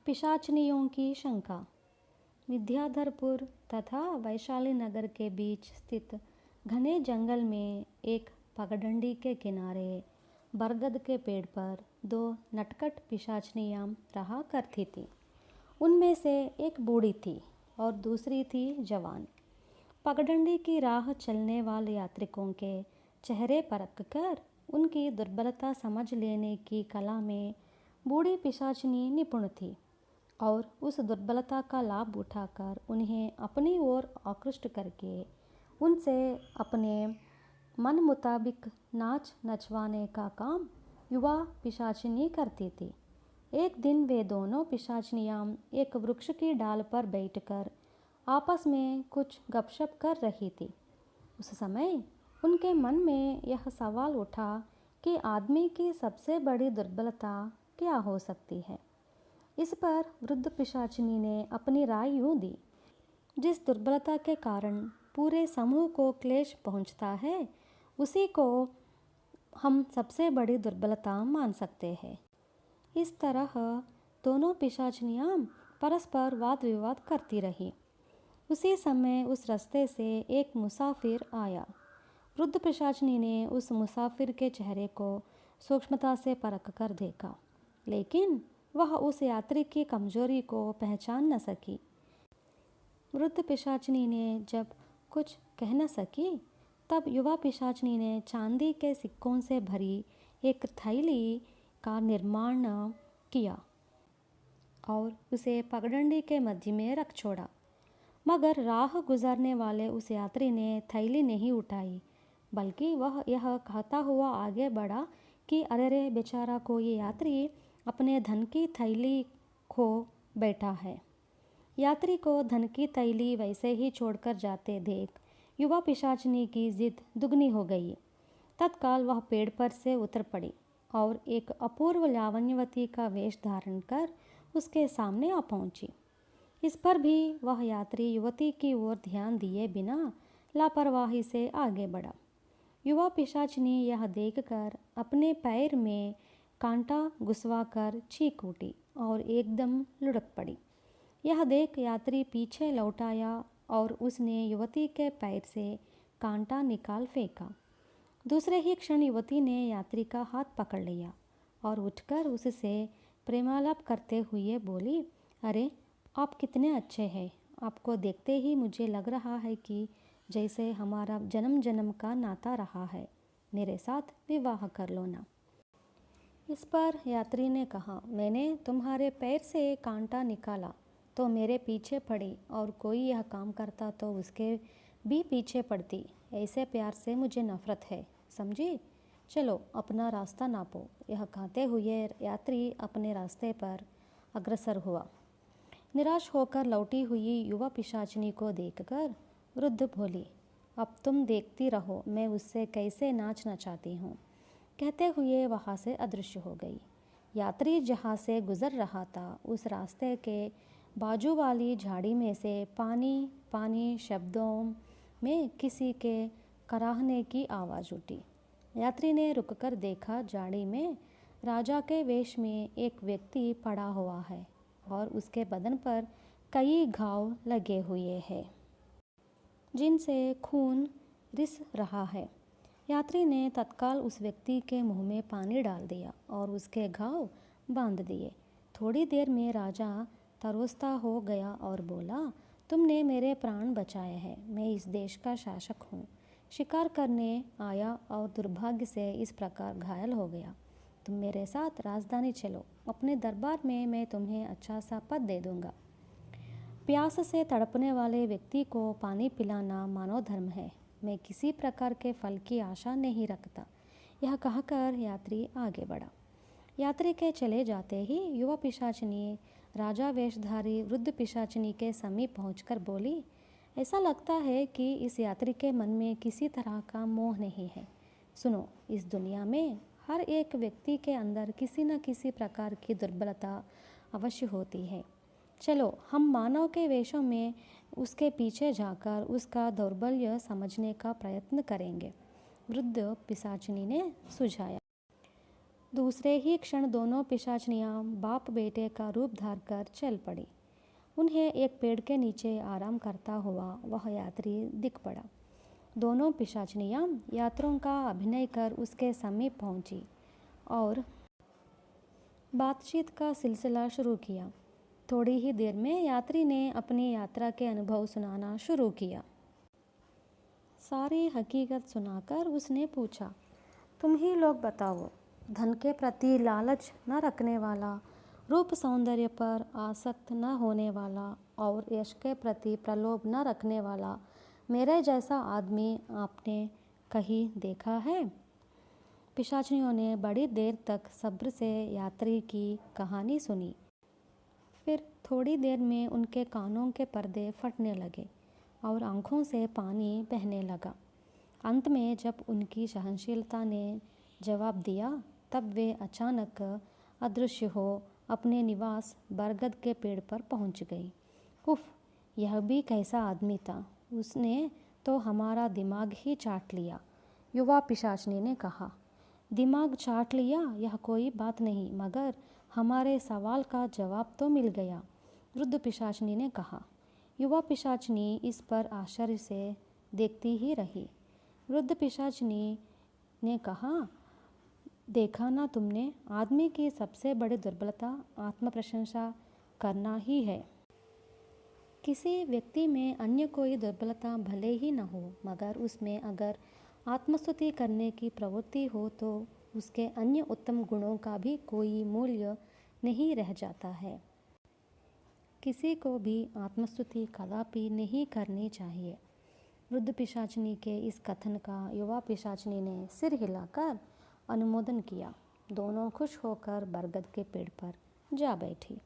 पिशाचनियों की शंका। विद्याधरपुर तथा वैशाली नगर के बीच स्थित घने जंगल में एक पगडंडी के किनारे बरगद के पेड़ पर दो नटखट पिशाचनियाँ रहा करती थीं। उनमें से एक बूढ़ी थी और दूसरी थी जवान। पगडंडी की राह चलने वाले यात्रिकों के चेहरे परख कर उनकी दुर्बलता समझ लेने की कला में बूढ़ी पिशाचनी निपुण थी और उस दुर्बलता का लाभ उठाकर उन्हें अपनी ओर आकृष्ट करके उनसे अपने मन मुताबिक नाच नचवाने का काम युवा पिशाचनी करती थी। एक दिन वे दोनों पिशाचनियाँ एक वृक्ष की डाल पर बैठकर आपस में कुछ गपशप कर रही थी। उस समय उनके मन में यह सवाल उठा कि आदमी की सबसे बड़ी दुर्बलता क्या हो सकती है। इस पर वृद्ध पिशाचिनी ने अपनी राय यूँ दी, जिस दुर्बलता के कारण पूरे समूह को क्लेश पहुँचता है उसी को हम सबसे बड़ी दुर्बलता मान सकते हैं। इस तरह दोनों पिशाचनियाँ परस्पर वाद विवाद करती रही। उसी समय उस रास्ते से एक मुसाफिर आया। वृद्ध पिशाचनी ने उस मुसाफिर के चेहरे को सूक्ष्मता से परख कर देखा, लेकिन वह उस यात्री की कमजोरी को पहचान न सकी। वृद्ध पिशाचनी ने जब कुछ कह न सकी, तब युवा पिशाचनी ने चांदी के सिक्कों से भरी एक थैली का निर्माण किया और उसे पगडंडी के मध्य में रख छोड़ा। मगर राह गुजरने वाले उस यात्री ने थैली नहीं उठाई, बल्कि वह यह कहता हुआ आगे बढ़ा कि अरे रे बेचारा, को ये यात्री अपने धन की थैली खो बैठा है। यात्री को धन की थैली वैसे ही छोड़कर जाते देख युवा पिशाचनी की जिद दुगनी हो गई। तत्काल वह पेड़ पर से उतर पड़ी और एक अपूर्व लावण्यवती का वेश धारण कर उसके सामने आ पहुंची। इस पर भी वह यात्री युवती की ओर ध्यान दिए बिना लापरवाही से आगे बढ़ा। युवा पिशाचनी यह देखकर अपने पैर में कांटा घुसवाकर चीख उठी और एकदम लुढ़क पड़ी। यह देख यात्री पीछे लौट आया और उसने युवती के पैर से कांटा निकाल फेंका। दूसरे ही क्षण युवती ने यात्री का हाथ पकड़ लिया और उठकर उससे प्रेमालाप करते हुए बोली, अरे आप कितने अच्छे हैं। आपको देखते ही मुझे लग रहा है कि जैसे हमारा जन्म जन्म का नाता रहा है। मेरे साथ विवाह कर लो ना। इस पर यात्री ने कहा, मैंने तुम्हारे पैर से कांटा निकाला तो मेरे पीछे पड़ी, और कोई यह काम करता तो उसके भी पीछे पड़ती। ऐसे प्यार से मुझे नफरत है, समझी। चलो अपना रास्ता नापो। यह कहते हुए यात्री अपने रास्ते पर अग्रसर हुआ। निराश होकर लौटी हुई युवा पिशाचनी को देखकर वृद्ध बोली, अब तुम देखती रहो मैं उससे कैसे नाच नचाती हूँ। कहते हुए वहाँ से अदृश्य हो गई। यात्री जहाँ से गुजर रहा था उस रास्ते के बाजू वाली झाड़ी में से पानी पानी शब्दों में किसी के कराहने की आवाज़ उठी। यात्री ने रुककर देखा, झाड़ी में राजा के वेश में एक व्यक्ति पड़ा हुआ है और उसके बदन पर कई घाव लगे हुए हैं जिनसे खून रिस रहा है। यात्री ने तत्काल उस व्यक्ति के मुंह में पानी डाल दिया और उसके घाव बांध दिए। थोड़ी देर में राजा तरोस्ता हो गया और बोला, तुमने मेरे प्राण बचाए हैं। मैं इस देश का शासक हूँ, शिकार करने आया और दुर्भाग्य से इस प्रकार घायल हो गया। तुम मेरे साथ राजधानी चलो, अपने दरबार में मैं तुम्हें अच्छा सा पद दे दूंगा। प्यास से तड़पने वाले व्यक्ति को पानी पिलाना मानव धर्म है। मैं किसी प्रकार के फल की आशा नहीं रखता। यह कहकर यात्री आगे बढ़ा। यात्री के चले जाते ही युवा पिशाचनी राजा वेशधारी वृद्ध पिशाचनी के समीप पहुंचकर बोली, ऐसा लगता है कि इस यात्री के मन में किसी तरह का मोह नहीं है। सुनो, इस दुनिया में हर एक व्यक्ति के अंदर किसी न किसी प्रकार की दुर्बलता अवश्य होती है। चलो हम मानव के वेशों में उसके पीछे जाकर उसका दौर्बल्य समझने का प्रयत्न करेंगे, वृद्ध पिशाचिनी ने सुझाया। दूसरे ही क्षण दोनों पिशाचनियाँ बाप बेटे का रूप धार कर चल पड़ी। उन्हें एक पेड़ के नीचे आराम करता हुआ वह यात्री दिख पड़ा। दोनों पिशाचनियाँ यात्रियों का अभिनय कर उसके समीप पहुंची और बातचीत का सिलसिला शुरू किया। थोड़ी ही देर में यात्री ने अपनी यात्रा के अनुभव सुनाना शुरू किया। सारी हकीकत सुनाकर उसने पूछा, तुम ही लोग बताओ, धन के प्रति लालच न रखने वाला, रूप सौंदर्य पर आसक्त न होने वाला और यश के प्रति प्रलोभ न रखने वाला मेरे जैसा आदमी आपने कहीं देखा है? पिशाचियों ने बड़ी देर तक सब्र से यात्री की कहानी सुनी। फिर थोड़ी देर में उनके कानों के पर्दे फटने लगे और आंखों से पानी बहने लगा। अंत में जब उनकी सहनशीलता ने जवाब दिया, तब वे अचानक अदृश्य हो अपने निवास बरगद के पेड़ पर पहुंच गई। उफ, यह भी कैसा आदमी था, उसने तो हमारा दिमाग ही चाट लिया, युवा पिशाचनी ने कहा। दिमाग चाट लिया यह कोई बात नहीं, मगर हमारे सवाल का जवाब तो मिल गया, वृद्ध पिशाचनी ने कहा। युवा पिशाचनी इस पर आश्चर्य से देखती ही रही। वृद्ध पिशाचनी ने कहा, देखा ना तुमने, आदमी की सबसे बड़ी दुर्बलता आत्म प्रशंसा करना ही है। किसी व्यक्ति में अन्य कोई दुर्बलता भले ही न हो, मगर उसमें अगर आत्मस्तुति करने की प्रवृत्ति हो तो उसके अन्य उत्तम गुणों का भी कोई मूल्य नहीं रह जाता है। किसी को भी आत्मस्तुति कदापि नहीं करनी चाहिए। वृद्ध पिशाचनी के इस कथन का युवा पिशाचनी ने सिर हिलाकर अनुमोदन किया। दोनों खुश होकर बरगद के पेड़ पर जा बैठी।